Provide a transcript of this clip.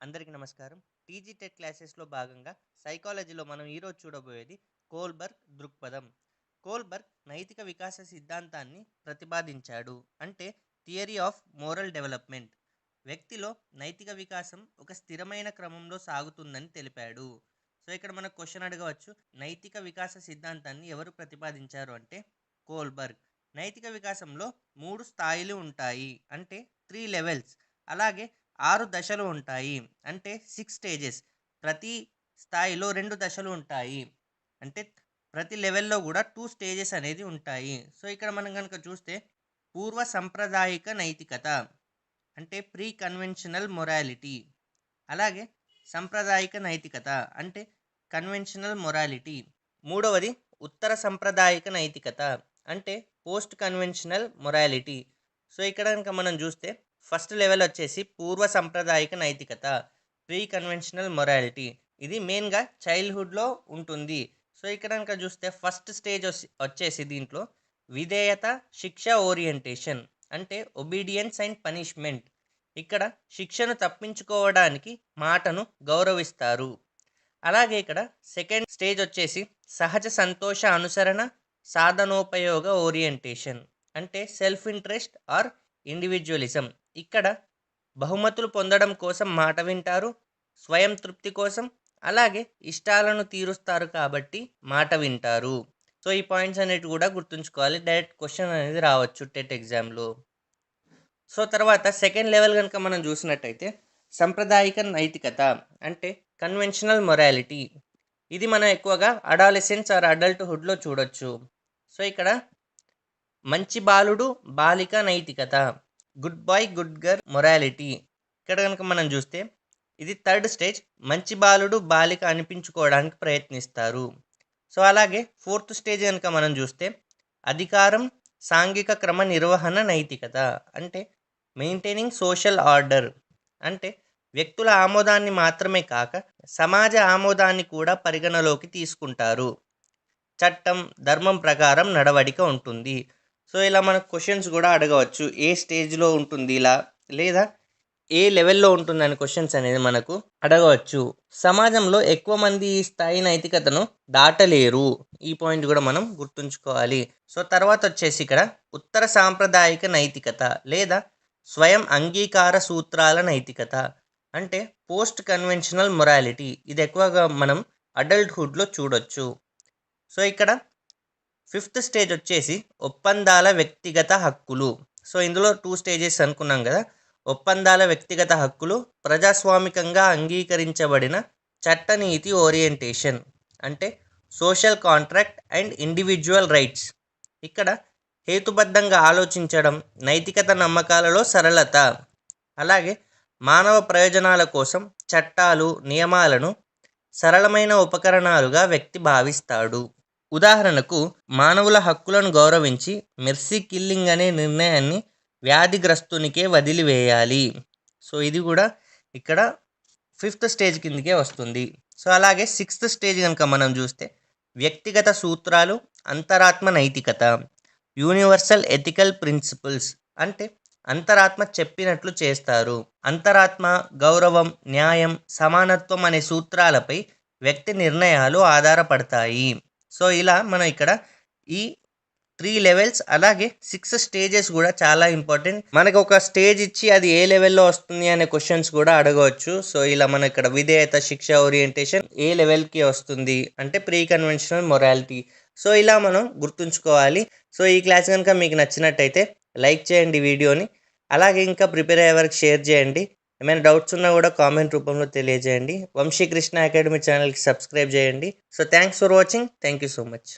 అందరికీ నమస్కారం. TG tech క్లాసెస్‌లో భాగంగా సైకాలజీలో మనం ఈరోజు చూడబోయేది కోల్బర్గ్ దృక్పథం. కోల్బర్గ్ నైతిక వికాస సిద్ధాంతాన్ని ప్రతిపాదించాడు. అంటే థియరీ ఆఫ్ మోరల్ డెవలప్‌మెంట్. వ్యక్తిలో నైతిక వికాసం ఒక స్థిరమైన క్రమంలో సాగుతుందని తెలిపాడు. సో ఇక్కడ మనకు క్వెషన్ అడగవచ్చు. నైతిక వికాస సిద్ధాంతాన్ని ఎవరు ప్రతిపాదించారు అంటే కోల్బర్గ్. నైతిక వికాసంలో 3 స్థాయిలు ఉంటాయి. అంటే 3 లెవెల్స్. అలాగే 6 దశలు ఉంటాయి. అంటే 6 స్టేజెస్. ప్రతి స్థాయిలో 2 దశలు ఉంటాయి. అంటే ప్రతి లెవెల్‌లో గూడా 2 స్టేజెస్ అనేది ఉంటాయి. సో, ఇక్కడ మనం గనక చూస్తే పూర్వ సంప్రదాయిక నైతికత అంటే ప్రీ కన్వెన్షనల్ మొరాలిటీ. అలాగే సంప్రదాయిక నైతికత అంటే కన్వెన్షనల్ మొరాలిటీ. మూడవది ఉత్తర సంప్రదాయిక నైతికత అంటే పోస్ట్ కన్వెన్షనల్ మొరాలిటీ. సో ఇక్కడ కనుక మనం చూస్తే ఫస్ట్ లెవెల్ వచ్చేసి పూర్వ సంప్రదాయిక నైతికత ప్రీ కన్వెన్షనల్ మొరాలిటీ. ఇది మెయిన్గా చైల్డ్హుడ్లో ఉంటుంది. సో ఇక్కడ కనుక చూస్తే ఫస్ట్ స్టేజ్ వచ్చేసి దీంట్లో విధేయత శిక్ష ఓరియంటేషన్ అంటే ఒబీడియన్స్ అండ్ పనిష్మెంట్. ఇక్కడ శిక్షను తప్పించుకోవడానికి మాటను గౌరవిస్తారు. అలాగే ఇక్కడ సెకండ్ స్టేజ్ వచ్చేసి సహజ సంతోష అనుసరణ సాధనోపయోగ ఓరియంటేషన్ అంటే సెల్ఫ్ ఇంట్రెస్ట్ ఆర్ ఇండివిజువలిజం. ఇక్కడ బహుమతులు పొందడం కోసం మాట వింటారు, స్వయం తృప్తి కోసం, అలాగే ఇష్టాలను తీరుస్తారు కాబట్టి మాట వింటారు. సో ఈ పాయింట్స్ అనేవి కూడా గుర్తుంచుకోవాలి. డైరెక్ట్ క్వశ్చన్ అనేది రావచ్చు టెట్ ఎగ్జామ్లో. సో తర్వాత సెకండ్ లెవెల్ కనుక మనం చూసినట్టయితే సాంప్రదాయిక నైతికత అంటే కన్వెన్షనల్ మొరాలిటీ. ఇది మనం ఎక్కువగా అడాలసెన్స్ ఆర్ అడల్ట్హుడ్లో చూడొచ్చు. సో ఇక్కడ మంచి బాలుడు బాలిక నైతికత good boy good girl morality. ఇక్కడ కనుక మనం చూస్తే ఇది థర్డ్ స్టేజ్. మంచి బాలుడు బాలిక అనిపించుకోవడానికి ప్రయత్నిస్తారు. సో అలాగే ఫోర్త్ స్టేజ్ కనుక మనం చూస్తే అధికారం సాంఘిక క్రమ నిర్వహణ నైతికత అంటే మెయింటైనింగ్ సోషల్ ఆర్డర్. అంటే వ్యక్తుల ఆమోదాన్ని మాత్రమే కాక సమాజ ఆమోదాన్ని కూడా పరిగణలోకి తీసుకుంటారు. చట్టం ధర్మం ప్రకారం నడవడిక ఉంటుంది. సో ఇలా మనకు క్వశ్చన్స్ కూడా అడగవచ్చు. ఏ స్టేజ్లో ఉంటుంది ఇలా, లేదా ఏ లెవెల్లో ఉంటుందని క్వశ్చన్స్ అనేది మనకు అడగవచ్చు. సమాజంలో ఎక్కువ మంది ఈ స్థాయి నైతికతను దాటలేరు. ఈ పాయింట్ కూడా మనం గుర్తుంచుకోవాలి. సో తర్వాత వచ్చేసి ఇక్కడ ఉత్తర సాంప్రదాయిక నైతికత లేదా స్వయం అంగీకార సూత్రాల నైతికత అంటే పోస్ట్ కన్వెన్షనల్ మొరాలిటీ. ఇది ఎక్కువగా మనం అడల్ట్హుడ్లో చూడొచ్చు. సో ఇక్కడ ఫిఫ్త్ స్టేజ్ వచ్చేసి ఒప్పందాల వ్యక్తిగత హక్కులు. సో ఇందులో 2 స్టేజెస్ అనుకున్నాం కదా. ఒప్పందాల వ్యక్తిగత హక్కులు ప్రజాస్వామికంగా అంగీకరించబడిన చట్టనీతి ఓరియంటేషన్ అంటే social contract and individual rights. ఇక్కడ హేతుబద్ధంగా ఆలోచించడం, నైతికత నమ్మకాలలో సరళత, అలాగే మానవ ప్రయోజనాల కోసం చట్టాలు నియమాలను సరళమైన ఉపకరణాలుగా వ్యక్తి భావిస్తాడు. ఉదాహరణకు మానవుల హక్కులను గౌరవించి మెర్సీ కిల్లింగ్ అనే నిర్ణయాన్ని వ్యాధిగ్రస్తునికే వదిలివేయాలి. సో ఇది కూడా ఇక్కడ ఫిఫ్త్ స్టేజ్ కిందకే వస్తుంది. సో అలాగే సిక్స్త్ స్టేజ్ కనుక మనం చూస్తే వ్యక్తిగత సూత్రాలు అంతరాత్మ నైతికత యూనివర్సల్ ఎథికల్ ప్రిన్సిపల్స్ అంటే అంతరాత్మ చెప్పినట్లు చేస్తారు. అంతరాత్మ గౌరవం న్యాయం సమానత్వం అనే సూత్రాలపై వ్యక్తి నిర్ణయాలు ఆధారపడతాయి. సో ఇలా మనం ఇక్కడ ఈ 3 లెవెల్స్ అలాగే 6 స్టేజెస్ కూడా చాలా ఇంపార్టెంట్. మనకు ఒక స్టేజ్ ఇచ్చి అది ఏ లెవెల్లో వస్తుంది అనే క్వశ్చన్స్ కూడా అడగవచ్చు. సో ఇలా మనం ఇక్కడ విధేయత శిక్ష ఓరియంటేషన్ ఏ లెవెల్కి వస్తుంది అంటే ప్రీ కన్వెన్షనల్ మొరాలిటీ. సో ఇలా మనం గుర్తుంచుకోవాలి. సో ఈ క్లాస్ కనుక మీకు నచ్చినట్టయితే లైక్ చేయండి వీడియోని. అలాగే ఇంకా ప్రిపేర్ అయ్యే వరకు షేర్ చేయండి. ఏమైనా డౌట్స్ ఉన్నా కూడా కామెంట్ రూపంలో తెలియజేయండి. వంశీ కృష్ణ అకాడమీ ఛానల్కి సబ్స్క్రైబ్ చేయండి. So thanks for watching. Thank you so much.